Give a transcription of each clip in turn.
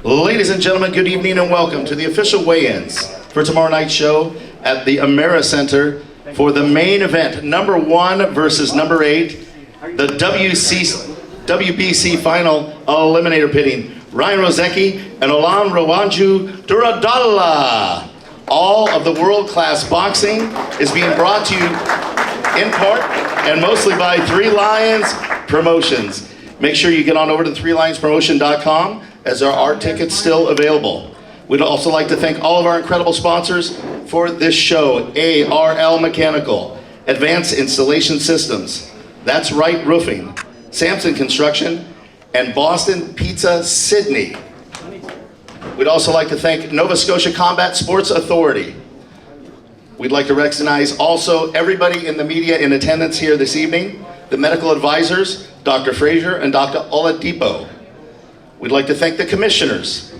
Ladies and gentlemen, good evening and welcome to the official weigh-ins for tomorrow night's show at the Amera Center for the main event, number 1 versus number 8, the WBC final eliminator pitting, Ryan Rozicki and Olan Rawanju Durodola. All of the world-class boxing is being brought to you in part and mostly by Three Lions Promotions. Make sure you get on over to threelionspromotion.com as there are tickets still available. We'd also like to thank all of our incredible sponsors for this show: ARL Mechanical, Advanced Installation Systems, That's Right Roofing, Sampson Construction, and Boston Pizza Sydney. We'd also like to thank Nova Scotia Combat Sports Authority. We'd like to recognize also everybody in the media in attendance here this evening, the medical advisors, Dr. Frazier and Dr. Oladipo. We'd like to thank the commissioners,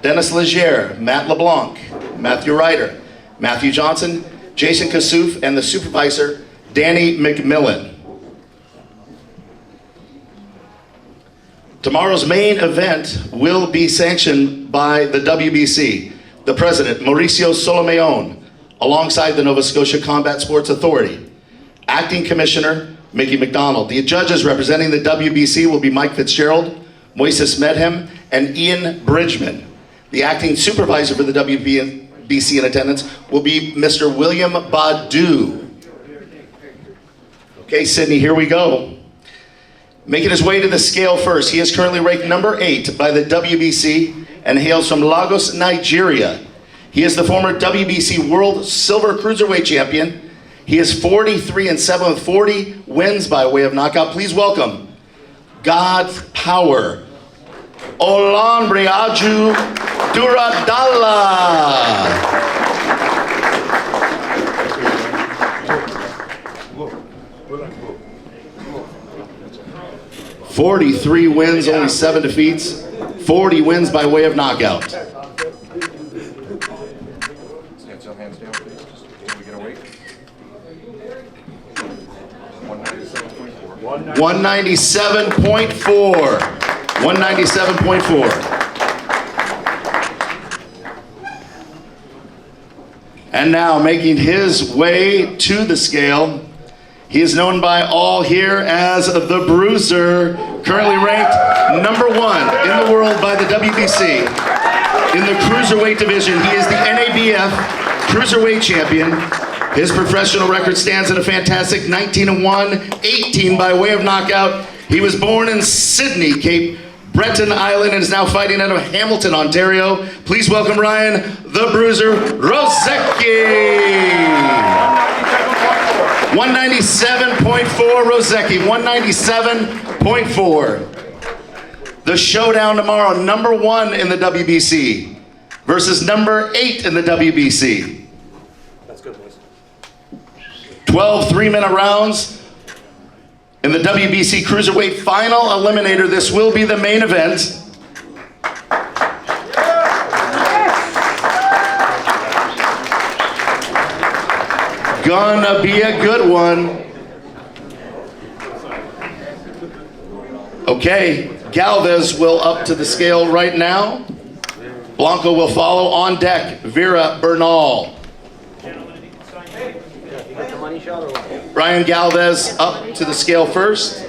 Dennis Legier, Matt LeBlanc, Matthew Ryder, Matthew Johnson, Jason Kassouf, and the supervisor, Danny McMillan. Tomorrow's main event will be sanctioned by the WBC, the president, Mauricio Solomeon, alongside the Nova Scotia Combat Sports Authority, acting commissioner, Mickey McDonald. The judges representing the WBC will be Mike Fitzgerald, Moises Medhem, and Ian Bridgman. The acting supervisor for the WBC in attendance will be Mr. William Badu. Okay, Sydney, here we go. Making his way to the scale first, he is currently ranked number 8 by the WBC and hails from Lagos, Nigeria. He is the former WBC World Silver Cruiserweight Champion. He is 43-7 with 40 wins by way of knockout. Please welcome God's Power, Olan Rawanju Durodola. 43 wins, only 7 defeats, 40 wins by way of knockout. Stand still, hands down, please. Just can we get a weight? 197.4. 197.4. 197.4. And now making his way to the scale, he is known by all here as the Bruiser, currently ranked number 1 in the world by the WBC. In the Cruiserweight division, he is the NABF Cruiserweight Champion. His professional record stands at a fantastic 19-1, 18 by way of knockout. He was born in Sydney, Cape Breton Island, and is now fighting out of Hamilton, Ontario. Please welcome Ryan, the Bruiser, Rozicki. 197.4 Rozicki, 197.4. The showdown tomorrow, number 1 in the WBC versus number 8 in the WBC. That's good, boys. 12 3-minute rounds in the WBC Cruiserweight Final Eliminator. This will be the main event. Gonna be a good one. Okay, Galvez will up to the scale right now. Blanco will follow on deck, Vera Bernal. Brian Galvez up to the scale first.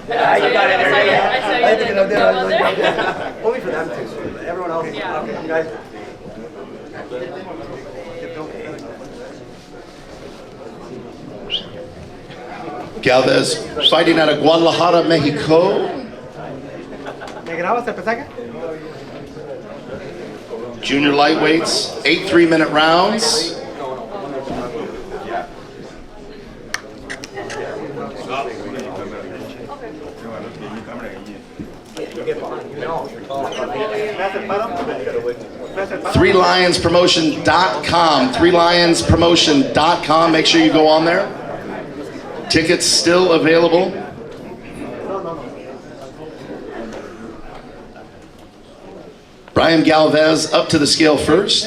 Yeah, you got it. I saw you didn't go there. Only for them two. Everyone else. Yeah. Okay, you guys. Galvez fighting out of Guadalajara, Mexico. ¿Me grabas el pesaje? Junior lightweights, 8 3-minute rounds. ThreeLionsPromotion.com. ThreeLionsPromotion.com. Make sure you go on there. Tickets still available. Brian Galvez up to the scale first.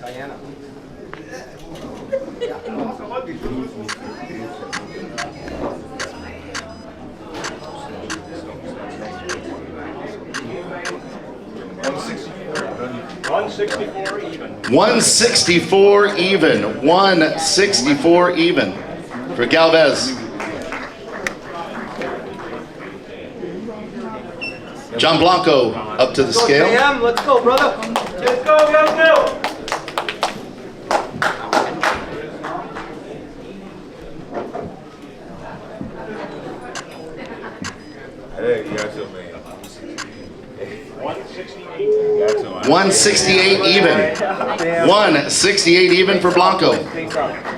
Diana. 164 even. 164 even. 164 even for Galvez. John Blanco up to the scale. JM, let's go, brother. Let's go, let's go. Hey, you got your man. 168 even. 168 even for Blanco.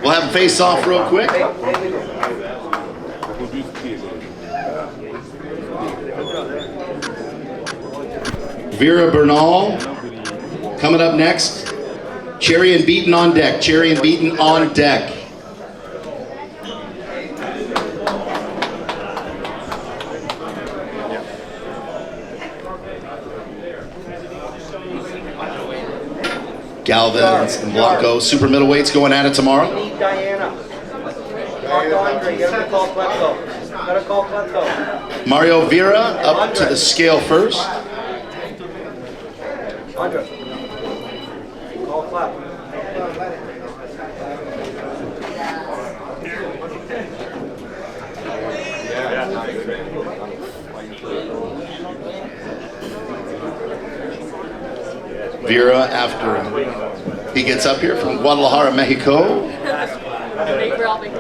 We'll have a face off real quick. Vera Bernal coming up next. Cherry and Beaten on deck. Cherry and Beaten on deck. Galvez and Blanco, super middleweights going at it tomorrow. Need Diana. Talk to Andre, get him to call Kletko. Gotta call Kletko. Mario Vera up to the scale first. Andre. Call Klep. Vera after he gets up here from Guadalajara, Mexico.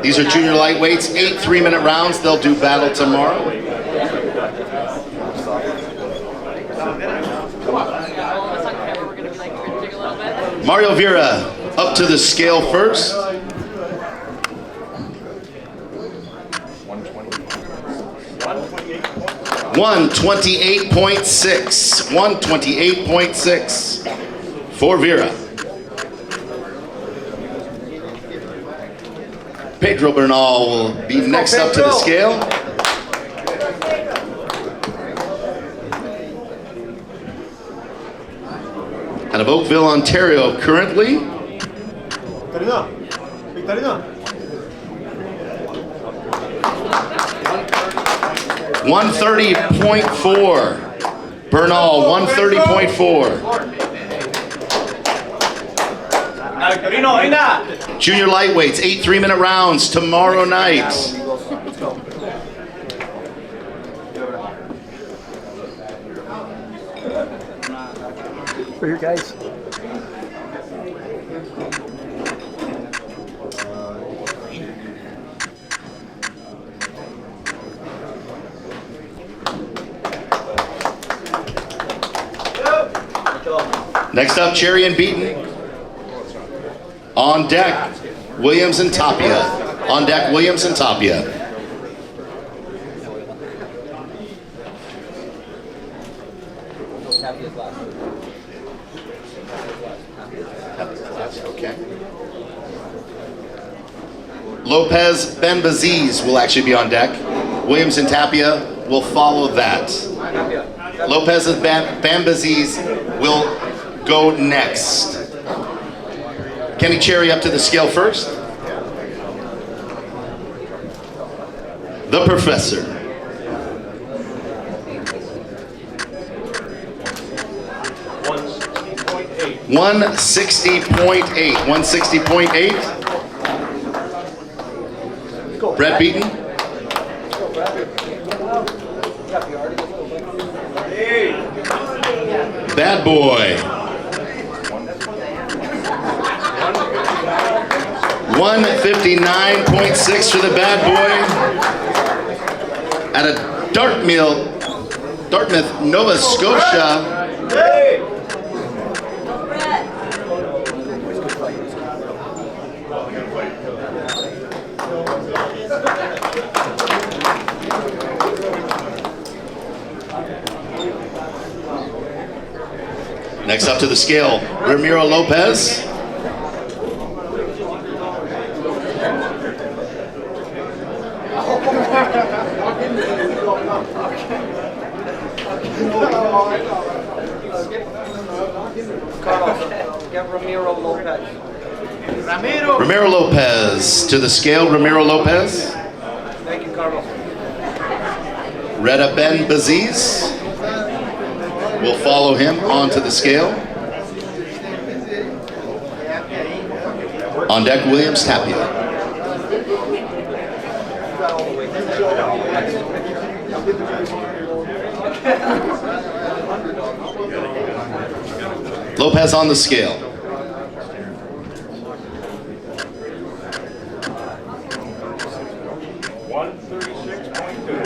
These are junior lightweights, 8 3-minute rounds. They'll do battle tomorrow. All of us on camera, we're gonna be like cringing a little bit. Mario Vera up to the scale first. 128.6. 128.6 for Vera. Pedro Bernal will be next up to the scale. Out of Oakville, Ontario, currently. Victorino. Victorino. 130.4. Bernal, 130.4. Victorino, venga. Junior lightweights, 8 3-minute rounds tomorrow night. For you guys. Next up, Cherry and Beaten. On deck, Williams and Tapia. On deck, Williams and Tapia. Okay. Lopez Benbaziz will actually be on deck. Williams and Tapia will follow that. Lopez and Benbaziz will go next. Kenny Cherry up to the scale first. The Professor. 160.8. 160.8. Brett Beaton. Bad Boy. 159.6 for the Bad Boy. Out of Dartmouth, Nova Scotia. Next up to the scale, Ramiro Lopez. Get Ramiro Lopez. Ramiro Lopez to the scale. Ramiro Lopez. Thank you, Carlos. Reda Ben Baziz will follow him onto the scale. On deck, Williams Tapia. Lopez on the scale.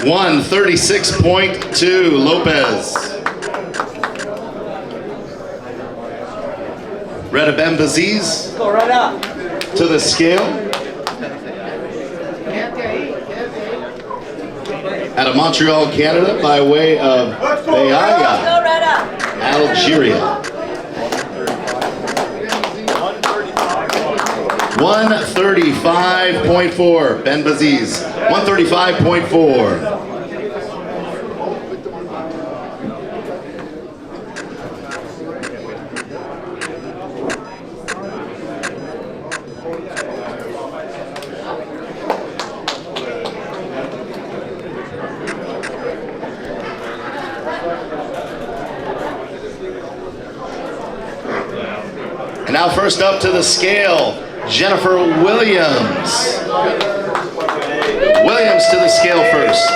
136.2, Lopez. Reda Ben Baziz Go right up. to the scale. Out of Montreal, Canada, by way of Bayaya, Go right up. Algeria. 135.4, Ben Baziz. 135.4. And now first up to the scale, Jennifer Williams. Williams to the scale first.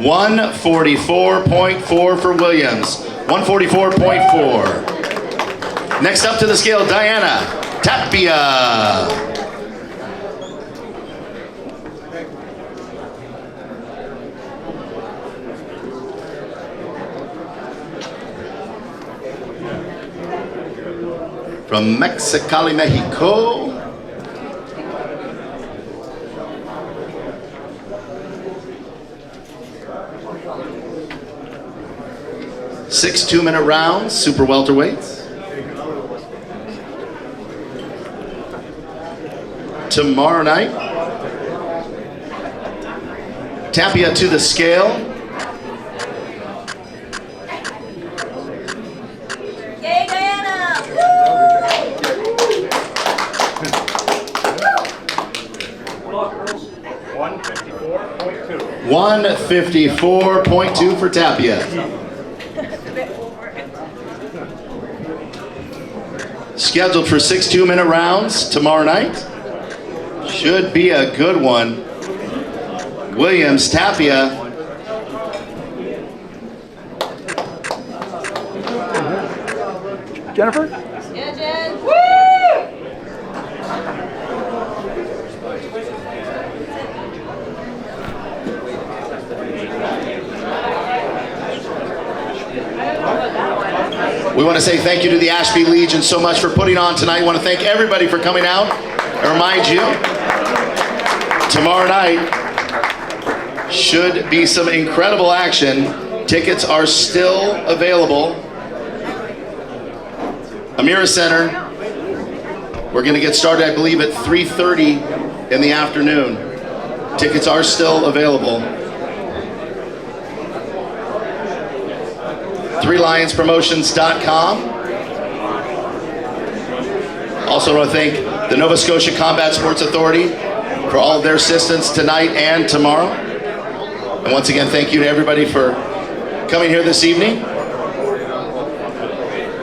$144.4. 144.4 for Williams. 144.4. Next up to the scale, Diana Tapia. From Mexicali, Mexico. 6 2-minute rounds, super welterweights. Tomorrow night, Tapia to the scale. Yay, Diana! 154.2 for Tapia. Scheduled for 6 2-minute rounds tomorrow night. Should be a good one. Williams, Tapia. Jennifer? Yeah, Jen. We want to say thank you to the Ashby Legion so much for putting on tonight. We want to thank everybody for coming out. And remind you, tomorrow night should be some incredible action. Tickets are still available. Amira Center. We're going to get started, I believe, at 3:30 in the afternoon. Tickets are still available. 3lionspromotions.com. Also want to thank the Nova Scotia Combat Sports Authority for all of their assistance tonight and tomorrow. And once again, thank you to everybody for coming here this evening.